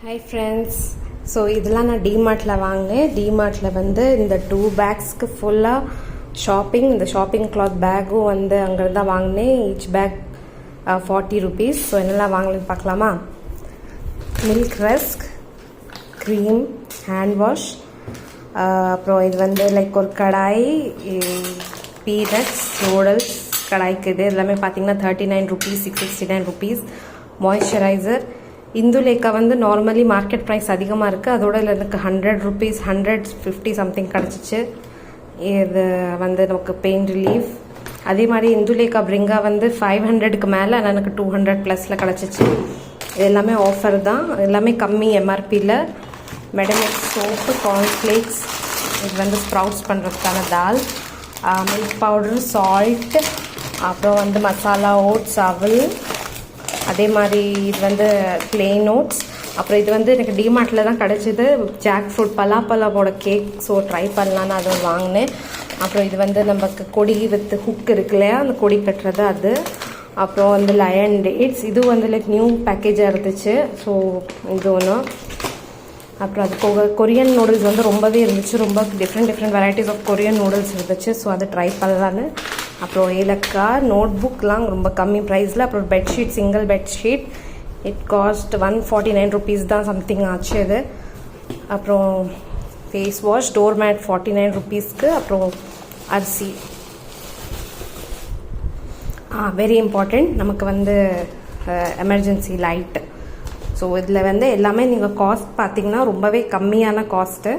Hi friends, so இதெல்லாம் நான் டிமார்ட்ல வாங்கினேன். டிமார்ட்ல வந்து இந்த 2 பேக்ஸ்க்கு ஃபுல்லாக ஷாப்பிங். இந்த ஷாப்பிங் கிளாத் பேக்கும் வந்து அங்கே தான் வாங்கினேன். Each back 40 rupees. ஸோ என்னெல்லாம் வாங்கலன்னு பார்க்கலாமா? Milk rusk, cream, hand wash, அப்புறம் இது வந்து லைக் ஒரு கடாய், பீனட்ஸ், நூடுல்ஸ், கடாய்க்கு இது எல்லாமே பார்த்தீங்கன்னா 39 rupees, 669 rupees. மாய்ஸ்சரைசர். இந்துலேக்கா வந்து நார்மலி மார்க்கெட் ப்ரைஸ் அதிகமாக இருக்குது. அதோட எனக்கு 100 rupees, 150 சம்திங் கிடச்சிச்சு. இது வந்து நமக்கு பெயின் ரிலீஃப். அதே மாதிரி இந்துலேக்கா பிரிங்கா வந்து 500க்கு மேலே, ஆனால் எனக்கு 200 +ல் கிடச்சிச்சு. இது எல்லாமே ஆஃபர் தான், எல்லாமே கம்மி எம்ஆர்பியில். மெடமிக்ஸ் சோப்பு, கார்ன்ஃப்ளேக்ஸ், இது வந்து ஸ்ப்ரவுட்ஸ் பண்ணுறதுக்கான தால், மில்க் பவுடர், சால்ட், அப்புறம் வந்து மசாலா ஓட்ஸ், அவல், அதே மாதிரி இது வந்து பிளெயின் ஓட்ஸ். அப்புறம் இது வந்து எனக்கு டிமார்ட்டில் தான் கிடச்சிது, ஜாக் ஃப்ரூட் பலாப்பழமோட கேக். ஸோ ட்ரை பண்ணலான்னு அதை வாங்கினேன். அப்புறம் இது வந்து நமக்கு கொடி வித் ஹுக் இருக்கு இல்லையா, அந்த கொடி கட்டுறது அது. அப்புறம் வந்து லயன் டேட்ஸ், இது வந்து லைக் நியூ பேக்கேஜாக இருந்துச்சு. ஸோ இது ஒன்று. அப்புறம் அது போக கொரியன் நூடுல்ஸ் வந்து ரொம்பவே இருந்துச்சு. ரொம்ப different varieties of Korean noodles இருந்துச்சு. ஸோ அதை ட்ரை பண்ணலான்னு. அப்புறம் ஏலக்காய், நோட் புக்லாம் ரொம்ப கம்மி ப்ரைஸில். அப்புறம் bedsheet, single bedsheet, it cost 149 rupees தான் சம்திங் ஆச்சு இது. அப்புறம் ஃபேஸ் வாஷ், டோர் மேட் 49 rupeesக்கு. அப்புறம் அரிசி. வெரி இம்பார்ட்டண்ட், நமக்கு வந்து எமர்ஜென்சி லைட்டு. ஸோ இதில் வந்து எல்லாமே நீங்கள் காஸ்ட் பார்த்தீங்கன்னா ரொம்பவே கம்மியான காஸ்ட்டு.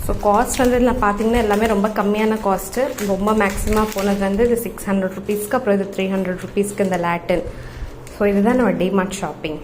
ஸோ காஸ்ட் வந்து இதில் பார்த்தீங்கன்னா எல்லாமே ரொம்ப கம்மியான காஸ்ட்டு. ரொம்ப மேக்ஸிமம் போனது வந்து இது 600 rupeesக்கு. அப்புறம் இது 300 rupeesக்கு இந்த லேட்டன். ஸோ இதுதான் நம்ம டிமார்ட் ஷாப்பிங்.